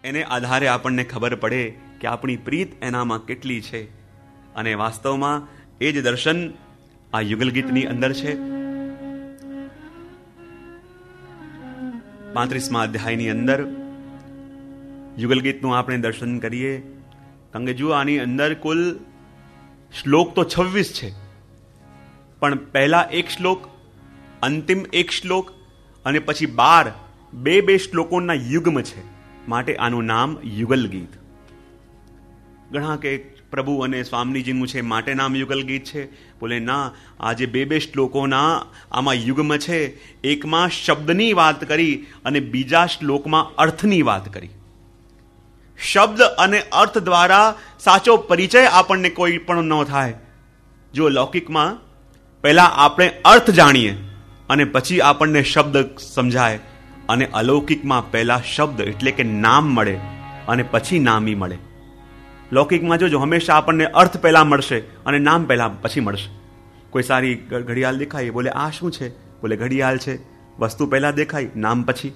એને આધારે આપણને ખબર પડે કે આપણી પ્રીત એનામાં કેટલી છે. અને વાસ્તવમાં એ જ દર્શન આ યુગલ ગીતની અંદર છે. 35મા અધ્યાયની અંદર યુગલ ગીતનું આપણે દર્શન કરીએ. કારણ કે જુઓ, આની અંદર કુલ શ્લોક તો 26 છે, પણ પહેલા એક શ્લોક, અંતિમ એક શ્લોક અને પછી 12 બે શ્લોકોના યુગ્મ છે. માટે આનું નામ યુગલ ગીત. ઘણા કે પ્રભુ અને સ્વામીજીનું છે માટે નામ યુગલ ગીત છે. બોલે ના, આ જે બે શ્લોકોના આમાં યુગ્મ છે, એકમાં શબ્દની વાત કરી અને બીજા શ્લોકમાં અર્થની વાત કરી. શબ્દ અને અર્થ દ્વારા સાચો પરિચય આપણને કોઈ પણ ન થાય. જો લૌકિકમાં પહેલા આપણે અર્થ જાણીએ અને પછી આપણને શબ્દ સમજાય, અને અલૌકિકમાં પહેલા શબ્દ એટલે કે નામ મળે અને પછી નામી મળે. લૌકિકમાં જોજો, હંમેશા આપણને અર્થ પહેલા મળશે અને નામ પહેલા પછી મળશે. કોઈ સારી ઘડિયાળ દેખાય, બોલે આ શું છે? બોલે ઘડિયાળ છે. વસ્તુ પહેલા દેખાય, નામ પછી.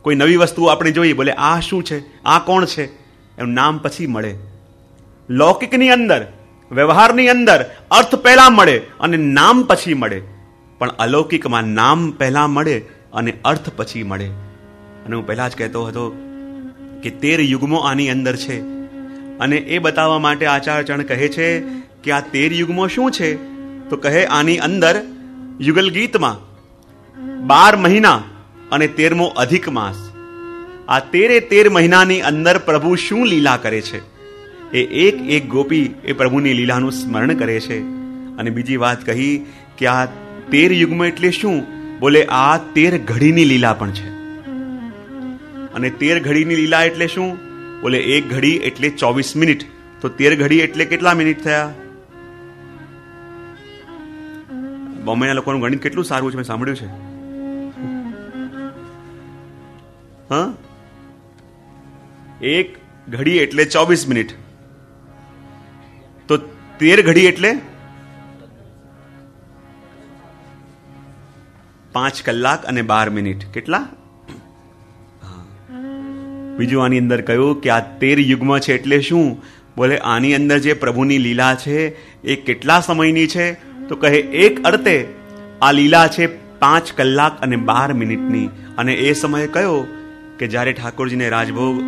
કોઈ નવી વસ્તુ આપણે જોઈએ, બોલે આ શું છે, આ કોણ છે, એનું નામ પછી મળે. લૌકિકની અંદર, વ્યવહારની અંદર અર્થ પહેલા મળે અને નામ પછી મળે, પણ અલૌકિકમાં નામ પહેલા મળે અને અર્થ પછી મળે. અને હું પહેલા જ કહેતો હતો કે 13 યુગમો આની અંદર છે. અને એ બતાવવા માટે આચાર્યચરણ કહે છે કે આ 13 યુગમો શું છે? તો કહે આની અંદર યુગલ ગીતમાં 12 મહિના અને 13મો અધિક માસ, આ 13 મહિનાની અંદર પ્રભુ શું લીલા કરે છે, એ એક ગોપી એ પ્રભુની લીલાનું સ્મરણ કરે છે. અને બીજી વાત કહી કે આ 13 યુગમાં એટલે શું? બોલે આ 13 ઘડીની લીલા પણ છે. અને 13 ઘડીની લીલા એટલે શું? બોલે એક ઘડી એટલે 24 મિનિટ. તો 13 ઘડી એટલે કેટલા મિનિટ થયા? બોમ્બેના લોકોનું ગણિત કેટલું સારું છે, મેં સાંભળ્યું છે. હા, એક ઘડી એટલે 24 મિનિટ. તો 13 ઘડી એટલે 5 કલાક અને 12 મિનિટ. કેટલા? બીજું આની અંદર કહ્યું કે આ 13 યુગમાં છે એટલે શું? બોલે આની અંદર જે પ્રભુની લીલા છે એ કેટલા સમયની છે? તો કહે એક અર્થે આ લીલા છે 5 કલાક અને 12 મિનિટની. અને એ સમય કયો? કે જ્યારે ઠાકોરજીને રાજભોગ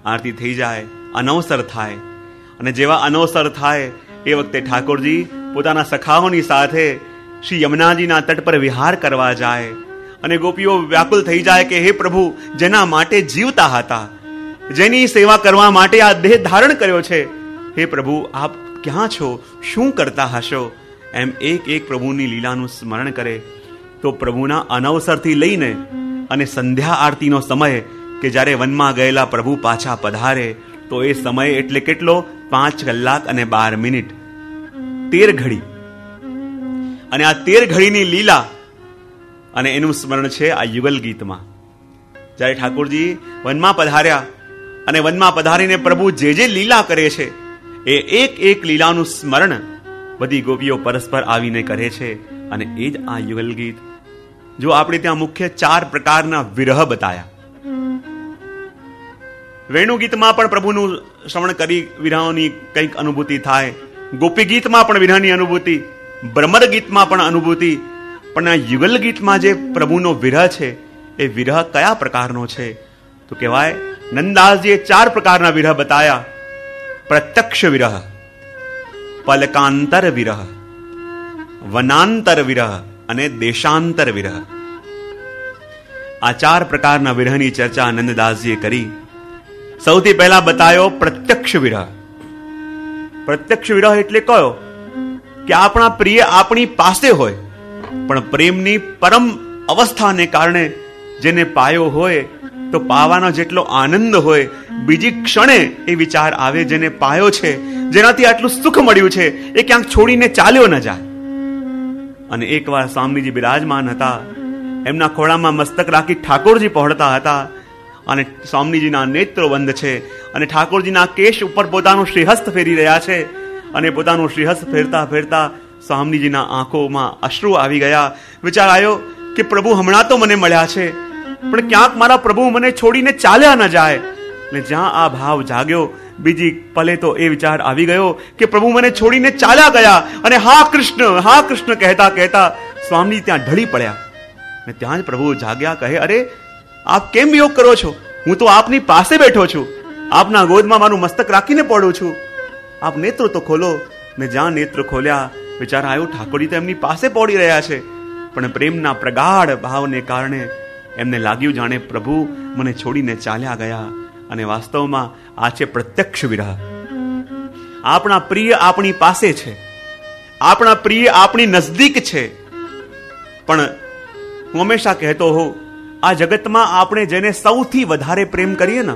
આરતી થઈ જાય, અનવસર થાય. અને જેવા અનવસર થાય એ વખતે ઠાકોરજી પોતાના સખાઓની સાથે શ્રી યમુનાજીના તટ પર વિહાર કરવા જાય. અને ગોપીઓ વ્યાકુલ થઈ જાય કે હે પ્રભુ, જેના માટે જીવતા હતા, જેની સેવા કરવા માટે આ દેહ ધારણ કર્યો છે, હે પ્રભુ આપ ક્યાં છો? શું કરતા હશો? એમ એક પ્રભુની લીલાનું સ્મરણ કરે. તો પ્રભુના અનવસરથી લઈને અને સંધ્યા આરતીનો સમય કે જ્યારે વનમાં ગયેલા પ્રભુ પાછા પધારે, તો એ સમય એટલે કેટલો? 5 કલાક અને 12 મિનિટ, 13 ઘડી. અને આ 13 ઘડીની લીલા અને એનું સ્મરણ છે આ યુગલ ગીતમાં. જ્યારે ઠાકોરજી વનમાં પધાર્યા અને વનમાં પધારીને પ્રભુ જે લીલા કરે છે એ એક લીલાનું સ્મરણ બધી ગોપીઓ પરસ્પર આવીને કરે છે. અને એ જ આ યુગલ ગીત. જો આપણે ત્યાં મુખ્ય 4 પ્રકારના વિરહ બતાયા. વેણુ ગીતમાં પણ પ્રભુનું શ્રવણ કરી વિરહોની કંઈક અનુભૂતિ થાય, ગોપી ગીતમાં પણ વિરહની અનુભૂતિ, ભ્રમર ગીતમાં પણ અનુભૂતિ. પણ આ યુગલ ગીતમાં જે પ્રભુનો વિરહ છે એ વિરહ કયા પ્રકારનો છે? તો કહેવાય નંદદાસજીએ 4 પ્રકારના વિરહ બતાયા. પ્રત્યક્ષ વિરહ, પલકાંતર વિરહ, વનાંતર વિરહ અને દેશાંતર વિરહ. આ 4 પ્રકારના વિરહની ચર્ચા નંદદાસજીએ કરી. સૌથી પહેલા બતાયો પ્રત્યક્ષ વિરહ. પ્રત્યક્ષ વિરહ એટલે કયો? કે આપણા પ્રિય આપણી પાસે હોય, પણ પ્રેમની પરમ અવસ્થાને કારણે જેને પાયો હોય તો પાવાનો જેટલો આનંદ હોય, બીજી ક્ષણે એ વિચાર આવે જેને પાયો છે, જેનાથી આટલું સુખ મળ્યું છે, એ ક્યાંક છોડીને ચાલ્યો ન જાય. અને એકવાર સ્વામીજી બિરાજમાન હતા, એમના ખોળામાં મસ્તક રાખી ઠાકોરજી પહોંચતા હતા. અને સ્વામીજીના નેત્રો બંધ છે અને ઠાકોરજીના કેશ ઉપર પોતાનું શ્રીહસ્ત ફેરી રહ્યા છે. અને પોતાનું શ્રીહસ્ત ફેરતા ફેરતા સ્વામીજીના આંખોમાં અશ્રુ આવી ગયા. વિચાર આવ્યો કે પ્રભુ હમણાં તો મને મળ્યા છે, પણ ક્યાંક મારા પ્રભુ મને છોડીને ચાલ્યા ન જાય. એટલે જ્યાં આ ભાવ જાગ્યો, બીજી પલે તો એ વિચાર આવી ગયો કે પ્રભુ મને છોડીને ચાલ્યા ગયા, અને હા કૃષ્ણ કહેતા કહેતા સ્વામી ત્યાં ઢળી પડ્યા. ને ત્યાં જ પ્રભુ જાગ્યા, કહે, અરે આપ કેમ વિયોગ કરો છો? હું તો આપની પાસે બેઠો છું, આપના ગોદમાં મારું મસ્તક રાખીને પડું છું, આપ નેત્રો તો ખોલો. ને જ્યાં નેત્ર ખોલ્યા, વિચાર આવ્યો ઠાકોરજી તો એમની પાસે પડી રહ્યા છે, પણ પ્રેમના પ્રગાઢ ભાવને કારણે એમને લાગ્યું જાણે પ્રભુ મને છોડીને ચાલ્યા ગયા. અને વાસ્તવમાં આ છે પ્રત્યક્ષ વિરહ. આપણા પ્રિય આપણી પાસે છે, આપણા પ્રિય આપણી નજદીક છે, પણ હું હંમેશા કહેતો હોઉં, આ જગતમાં આપણે જેને સૌથી વધારે પ્રેમ કરીએ ને,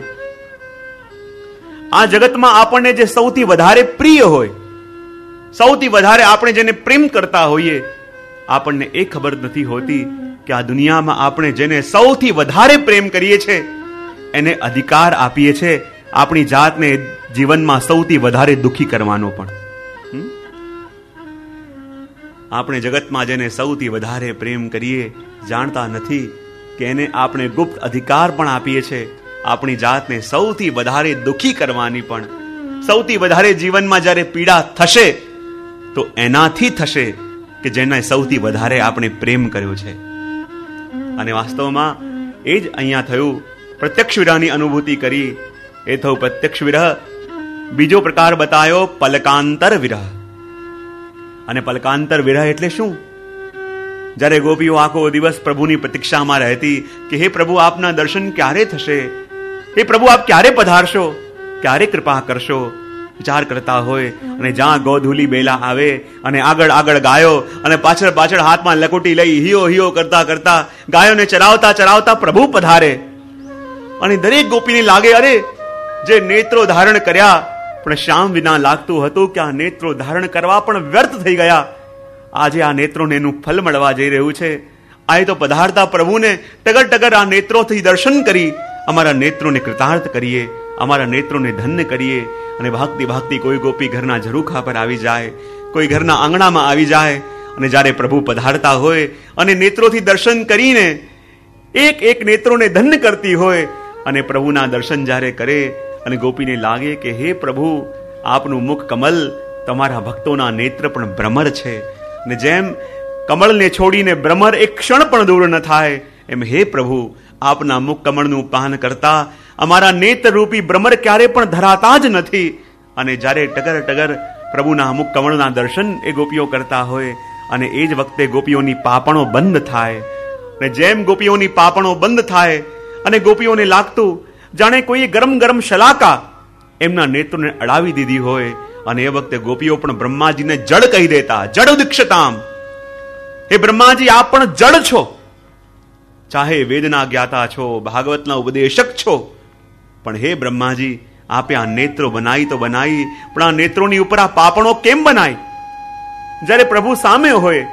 આ જગતમાં આપણને જે સૌથી વધારે પ્રિય હોય, સૌથી વધારે આપણે જેને પ્રેમ કરતા હોઈએ, આપણને એ ખબર નથી હોતી કે આ દુનિયામાં આપણે જેને સૌથી વધારે પ્રેમ કરીએ છીએ એને અધિકાર આપીએ છીએ આપણી જાતને જીવનમાં સૌથી વધારે દુઃખી કરવાનો. પણ આપણે જગતમાં જેને સૌથી વધારે પ્રેમ કરીએ, જાણતા નથી કે એને આપણે ગુપ્ત અધિકાર પણ આપીએ છીએ આપણી જાતને સૌથી વધારે દુઃખી કરવાની. પણ સૌથી વધારે જીવનમાં જ્યારે પીડા થશે તો એનાથી થશે કે જેને સૌથી વધારે આપણે પ્રેમ કર્યો છે. અને વાસ્તવમાં એ જ અહીંયા થયું. પ્રત્યક્ષ વિરહની અનુભૂતિ કરી, એ થયું પ્રત્યક્ષ વિરહ. બીજો પ્રકાર બતાવ્યો પલકાંતર વિરહ. અને પલકાંતર વિરહ એટલે શું? જ્યારે ગોપીઓ આખો દિવસ પ્રભુની પ્રતીક્ષામાં રહેતી કે હે પ્રભુ આપના દર્શન ક્યારે થશે, હે પ્રભુ આપ ક્યારે પધારશો, ક્યારે કૃપા કરશો, વિચાર કરતા હોય. અને જ્યાં ગોધુલી બેલા આવે અને આગળ આગળ ગાયો, અને પાછળ પાછળ હાથમાં લકોટી લઈ હિયો હિયો કરતા કરતા ગાયોને ચરાવતા ચરાવતા પ્રભુ પધારે. અને દરેક ગોપીને લાગે, અરે જે નેત્રો ધારણ કર્યા પણ શ્યામ વિના લાગતું હતું કે આ નેત્રો ધારણ કરવા પણ વ્યર્થ થઈ ગયા. આજે આ નેત્રોને એનું ફલ મળવા જઈ રહ્યું છે. આ તો પધારતા પ્રભુને ટગર ટગર આ નેત્રોથી દર્શન કરી અમારા નેત્રોને કૃતાર્થ કરીએ, અમારા નેત્રોને ધન્ય કરીએ. અને ભાગતી ભાગતી કોઈ ગોપી ઘરના ઝરૂખા પર આવી જાય, કોઈ ઘરના આંગણામાં આવી જાય, અને જ્યારે પ્રભુ પધારતા હોય અને નેત્રોથી દર્શન કરીને એક એક નેત્રોને ધન્ય કરતી હોય, અને પ્રભુના દર્શન જ્યારે કરે અને ગોપીને લાગે કે હે પ્રભુ આપનું મુખ કમલ, તમારા ભક્તોના નેત્ર પણ ભ્રમર છે, ને જેમ કમળને છોડીને ભ્રમર એક ક્ષણ પણ દૂર ન થાય, એમ હે પ્રભુ આપના મુખ કમળનું પાન કરતા અમારા નેત્રરૂપી ભ્રમર ક્યારે પણ ધરાતા જ નથી. અને જ્યારે ટગર ટગર પ્રભુના મુખ કમળના દર્શન એ ગોપીઓ કરતા હોય, અને એ જ વખતે ગોપીઓની પાપણો બંધ થાય. અને જેમ ગોપીઓની પાપણો બંધ થાય અને ગોપીઓને લાગતું જાણે કોઈ ગરમ ગરમ શલાકા એમના નેત્રોને અડાવી દીધી હોય, અને એ વખતે ગોપીઓ પણ બ્રહ્માજીને જડ કહી દેતા, જડ ઉદીક્ષતામ, હે બ્રહ્માજી આપ પણ જડ છો, ચાહે વેદના જ્ઞાતા છો, ભાગવતના ઉપદેશક છો, પણ હે બ્રહ્માજી આપે આ નેત્રો બનાવી તો બનાવી, પણ આ નેત્રોની ઉપર આ પાપણો કેમ બનાવી? જ્યારે પ્રભુ સામે હોય,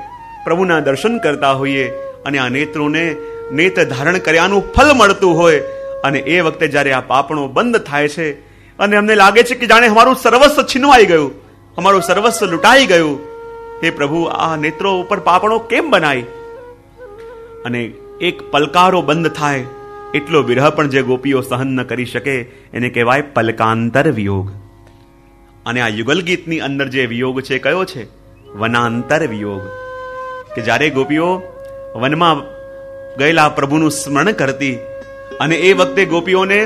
પ્રભુના દર્શન કરતા હોઈએ, અને આ નેત્રોને નેત્ર ધારણ કર્યાનું ફલ મળતું હોય, અને એ વખતે જ્યારે આ પાપણો બંધ થાય છે અને અમને લાગે છે કે જાણે અમારું સર્વસ્વ છીનવાઈ ગયું, અમારું સર્વસ્વ લૂંટાઈ ગયું, હે પ્રભુ આ નેત્રો ઉપર પાપણો કેમ બનાવી? અને એક પલકારો બંધ થાય એટલો વિરહ પણ જે ગોપીઓ સહન ન કરી શકે એને કહેવાય પલકાંતર વિયોગ. અને આ યુગલ ગીતની અંદર જે વિયોગ છે કયો છે? વનાંતર વિયોગ. કે જ્યારે ગોપીઓ વનમાં ગયેલા પ્રભુનું સ્મરણ કરતી, અને એ વખતે ગોપીઓને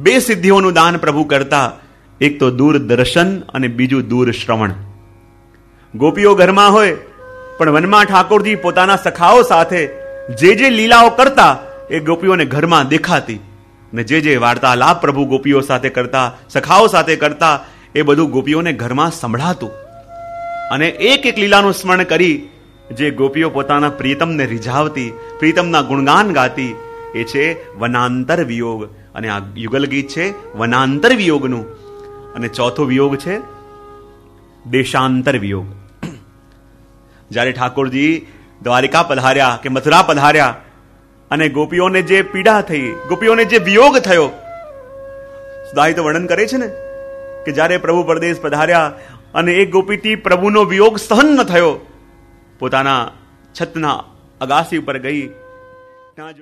બે સિદ્ધિઓનું દાન પ્રભુ કરતા, એક તો દૂર દર્શન અને બીજું દૂર શ્રવણ. ગોપીઓ ઘરમાં હોય પણ વનમાં ઠાકોરજી પોતાના સખાઓ સાથે જે જે લીલાઓ કરતા એ ગોપીઓને ઘરમાં દેખાતી, ને જે વાર્તાલાપ પ્રભુ ગોપીઓ સાથે કરતા, સખાઓ સાથે કરતા, એ બધું ગોપીઓને ઘરમાં સંભળાતું. અને એક એક લીલાનું સ્મરણ કરી જે ગોપીઓ પોતાના પ્રિયતમને રીઝાવતી, પ્રિયતમના ગુણગાન ગાતી, એ છે વનાંતર વિયોગ. અને આ યુગલ ગીત છે વનાંતર વિયોગનું. અને ચોથો વિયોગ છે દેશાંતર વિયોગ. જ્યારે ઠાકોરજી દ્વારિકા પધાર્યા કે મથુરા પધાર્યા અને ગોપીઓને જે પીડા થઈ, ગોપીઓને જે વિયોગ થયો, સુદાઈ તો વર્ણન કરે છે ને કે જ્યારે પ્રભુ પરદેશ પધાર્યા અને એક ગોપીથી પ્રભુનો વિયોગ સહન ન થયો, પોતાના છતના અગાસી ઉપર ગઈ, ત્યાં